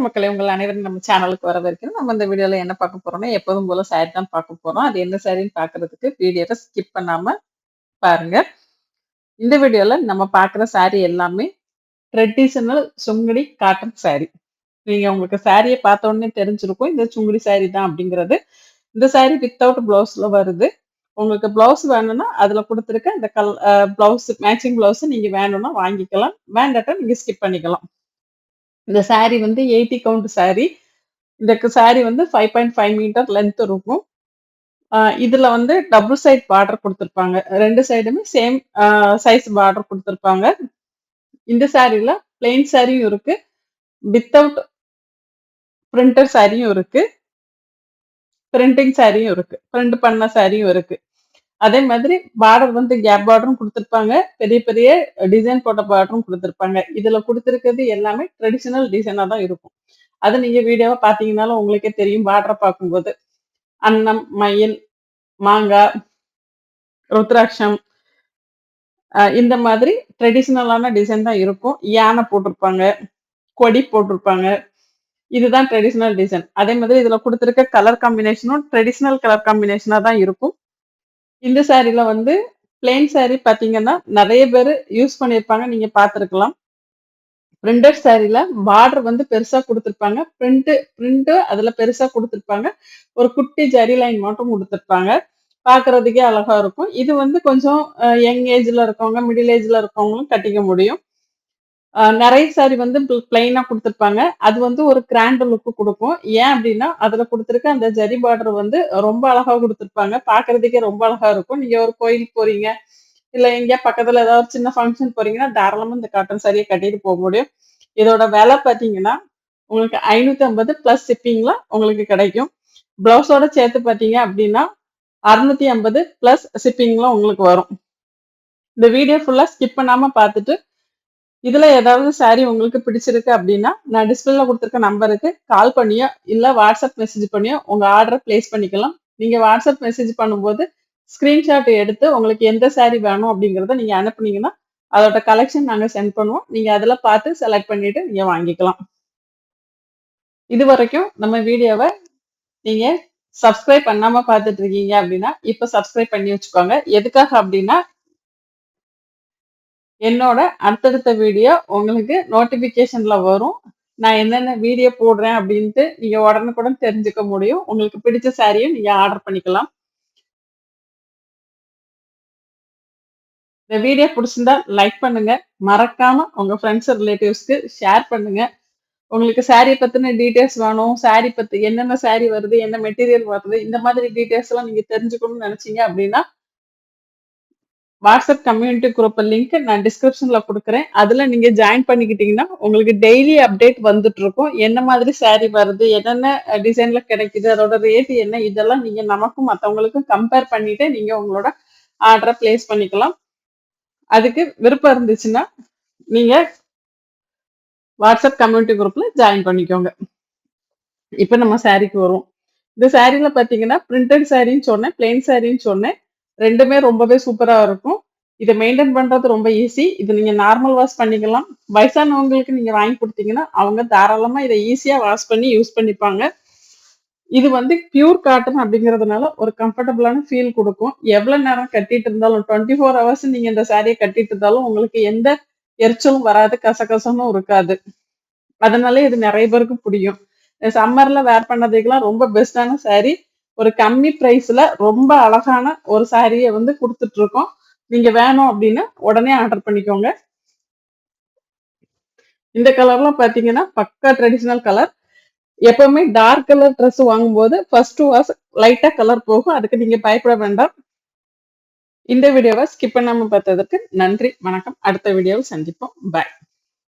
வணக்கம் மக்களே, உங்கள் அனைவரும் நம்ம சேனலுக்கு வரவேற்கிறோம். நம்ம இந்த வீடியோல என்ன பார்க்க போறோம்னா, எப்போதும் போல சாரி தான் பார்க்க போறோம். அது என்ன சாரின்னு பார்க்கறதுக்கு வீடியோவை ஸ்கிப் பண்ணாம பாருங்க. இந்த வீடியோல நம்ம பார்க்குற சாரி எல்லாமே ட்ரெடிஷனல் சுங்குடி காட்டன் சாரி. நீங்க உங்களுக்கு சாரியை பார்த்த உடனே தெரிஞ்சிருக்கும் இந்த சுங்குடி சாரி தான் அப்படிங்கிறது. இந்த சாரி வித்தவுட் பிளவுஸ்ல வருது. உங்களுக்கு பிளவுஸ் வேணும்னா அதுல கொடுத்துருக்க இந்த பிளவுஸ் மேட்சிங் பிளவுஸ் நீங்க வேணும்னா வாங்கிக்கலாம். வேண்டாட்டா நீங்க ஸ்கிப் பண்ணிக்கலாம். இந்த சாரி வந்து 80 கவுண்ட் சாரி. இந்த சாரி வந்து 5.5 மீட்டர் லென்த் இருக்கும். இதுல வந்து டபுள் சைட் பார்டர் கொடுத்துருப்பாங்க. 2 சைடுமே சேம் சைஸ் பார்டர் கொடுத்துருப்பாங்க. இந்த சாரில பிளெயின் சாரியும் இருக்கு, வித்தவுட் பிரிண்டட் சாரியும் இருக்கு, பிரிண்டிங் சாரியும் இருக்கு, பிரிண்ட் பண்ண சாரியும் இருக்கு. அதே மாதிரி பார்டர் வந்து கேப் பார்டரும் கொடுத்துருப்பாங்க, பெரிய பெரிய டிசைன் போட்ட பார்டரும் கொடுத்துருப்பாங்க. இதுல கொடுத்துருக்கிறது எல்லாமே ட்ரெடிஷனல் டிசைனா தான் இருக்கும். அது நீங்க வீடியோவை பார்த்தீங்கன்னாலும் உங்களுக்கே தெரியும். பார்டரை பார்க்கும்போது அன்னம், மயில், மாங்காய், ருத்ராட்சம் இந்த மாதிரி ட்ரெடிஷனலான டிசைன் தான் இருக்கும். யானை போட்டிருப்பாங்க, கொடி போட்டிருப்பாங்க. இதுதான் ட்ரெடிஷனல் டிசைன். அதே மாதிரி இதுல கொடுத்துருக்க கலர் காம்பினேஷனும் ட்ரெடிஷனல் கலர் காம்பினேஷனா தான் இருக்கும். இந்த சாரில வந்து பிளெயின் சாரி பாத்தீங்கன்னா நிறைய பேர் யூஸ் பண்ணியிருப்பாங்க, நீங்க பார்த்துருக்கலாம். பிரிண்டட் சாரில பார்டர் வந்து பெருசா கொடுத்துருப்பாங்க, பிரிண்ட் அதுல பெருசா கொடுத்துருப்பாங்க, ஒரு குட்டி ஜரி லைன் மட்டும் கொடுத்துருப்பாங்க. பாக்குறதுக்கே அழகா இருக்கும். இது வந்து கொஞ்சம் யங் ஏஜ்ல இருக்கவங்க, மிடில் ஏஜ்ல இருக்கவங்களும் கட்டிக்க முடியும். நிறைய சாரி வந்து பிளைனா கொடுத்துருப்பாங்க. அது வந்து ஒரு கிராண்ட் லுக் கொடுக்கும். ஏன் அப்படின்னா அதுல கொடுத்துருக்க அந்த ஜரி பார்டர் வந்து ரொம்ப அழகா கொடுத்துருப்பாங்க. பாக்குறதுக்கே ரொம்ப அழகா இருக்கும். நீங்க ஒரு கோயிலுக்கு போறீங்க, இல்ல எங்கேயா பக்கத்துல ஏதாவது சின்ன ஃபங்க்ஷன் போறீங்கன்னா தாராளமா இந்த காட்டன் சாரியை கட்டிட்டு போக முடியும். இதோட விலை பாத்தீங்கன்னா உங்களுக்கு 550 பிளஸ் ஷிப்பிங்ல உங்களுக்கு கிடைக்கும். பிளவுஸோட சேர்த்து பாத்தீங்க அப்படின்னா 650 பிளஸ் ஷிப்பிங்ல உங்களுக்கு வரும். இந்த வீடியோ ஃபுல்லா ஸ்கிப் பண்ணாம பார்த்துட்டு இதுல ஏதாவது சாரி உங்களுக்கு பிடிச்சிருக்கு அப்படின்னா நான் டிஸ்பிளேல கொடுத்துருக்க நம்பருக்கு கால் பண்ணியோ இல்ல வாட்ஸ்அப் மெசேஜ் பண்ணியோ உங்க ஆர்டரை பிளேஸ் பண்ணிக்கலாம். நீங்க வாட்ஸ்அப் மெசேஜ் பண்ணும்போது ஸ்கிரீன்ஷாட் எடுத்து உங்களுக்கு எந்த சாரி வேணும் அப்படிங்கறத நீங்க அனுப்புனீங்கன்னா அதோட கலெக்ஷன் நாங்க சென்ட் பண்ணுவோம். நீங்க அதுல பார்த்து செலக்ட் பண்ணிட்டு நீங்க வாங்கிக்கலாம். இது வரைக்கும் நம்ம வீடியோவை நீங்க சப்ஸ்கிரைப் பண்ணாம பார்த்துட்டு இருக்கீங்க அப்படின்னா இப்ப சப்ஸ்கிரைப் பண்ணி வச்சுக்கோங்க. எதுக்காக அப்படின்னா என்னோட அடுத்தடுத்த வீடியோ உங்களுக்கு நோட்டிபிகேஷன்ல வரும். நான் என்னென்ன வீடியோ போடுறேன் அப்படின்ட்டு நீங்க உடனுக்குடன் தெரிஞ்சுக்க முடியும். உங்களுக்கு பிடிச்ச சாரியும் நீங்க ஆர்டர் பண்ணிக்கலாம். இந்த வீடியோ பிடிச்சிருந்தா லைக் பண்ணுங்க, மறக்காம உங்க ஃப்ரெண்ட்ஸ் ரிலேட்டிவ்ஸ்க்கு ஷேர் பண்ணுங்க. உங்களுக்கு சாரி பத்தின டீடைல்ஸ் வேணும், சாரி பத்தி என்னென்ன சாரி வருது, என்ன மெட்டீரியல் வருது, இந்த மாதிரி டீடைல்ஸ் எல்லாம் நீங்க தெரிஞ்சுக்கணும்னு நினைச்சீங்க அப்படின்னா வாட்ஸ்அப் கம்யூனிட்டி குரூப் லிங்க் நான் டிஸ்கிரிப்ஷன்ல கொடுக்குறேன். அதுல நீங்க ஜாயின் பண்ணிக்கிட்டீங்கன்னா உங்களுக்கு டெய்லி அப்டேட் வந்துட்டு இருக்கும். என்ன மாதிரி சாரி வருது, என்னென்ன டிசைன்ல கிடைக்குது, அதோட ரேட் என்ன, இதெல்லாம் நீங்க நமக்கும் மற்றவங்களுக்கும் கம்பேர் பண்ணிட்டு நீங்க உங்களோட ஆர்டரை பிளேஸ் பண்ணிக்கலாம். அதுக்கு விருப்பம் இருந்துச்சுன்னா நீங்க வாட்ஸ்அப் கம்யூனிட்டி குரூப்ல ஜாயின் பண்ணிக்கோங்க. இப்ப நம்ம சாரிக்கு வருவோம். இந்த சாரில பாத்தீங்கன்னா பிரிண்டட் சாரின்னு சொன்னேன், பிளெயின் சாரின்னு சொன்னேன். ரெண்டுமே ரொம்பவே சூப்பரா இருக்கும். இதை மெயின்டைன் பண்றது ரொம்ப ஈஸி. இது நீங்க நார்மல் வாஷ் பண்ணிக்கலாம். வயசானவங்களுக்கு நீங்க வாங்கி கொடுத்தீங்கன்னா அவங்க தாராளமா இதை ஈஸியா வாஷ் பண்ணி யூஸ் பண்ணிப்பாங்க. இது வந்து பியூர் காட்டன் அப்படிங்கிறதுனால ஒரு கம்ஃபர்டபுளான ஃபீல் கொடுக்கும். எவ்வளவு நேரம் கட்டிட்டு இருந்தாலும் 24 ஹவர்ஸ் நீங்க இந்த சாரியை கட்டிட்டு இருந்தாலும் உங்களுக்கு எந்த எரிச்சலும் வராது, கசகசமும் இருக்காது. அதனால இது நிறைய பேருக்கு பிடிக்கும். சம்மர்ல வேர் பண்ணதுக்கெல்லாம் ரொம்ப பெஸ்டான சாரி. ஒரு கம்மி பிரைஸ்ல ரொம்ப அழகான ஒரு சாரியை வந்து கொடுத்துட்டு இருக்கோம். நீங்க வேணும் அப்படின்னா உடனே ஆர்டர் பண்ணிக்கோங்க. இந்த கலர்லாம் பாத்தீங்கன்னா பக்கா ட்ரெடிஷனல் கலர். எப்பவுமே டார்க் கலர் ட்ரெஸ் வாங்கும்போது ஃபர்ஸ்ட் வாஷ் லைட்டா கலர் போகும். அதுக்கு நீங்க பயப்பட வேண்டாம். இந்த வீடியோவை ஸ்கிப் பண்ணாம பார்த்ததற்கு நன்றி, வணக்கம். அடுத்த வீடியோவில் சந்திப்போம். பாய்.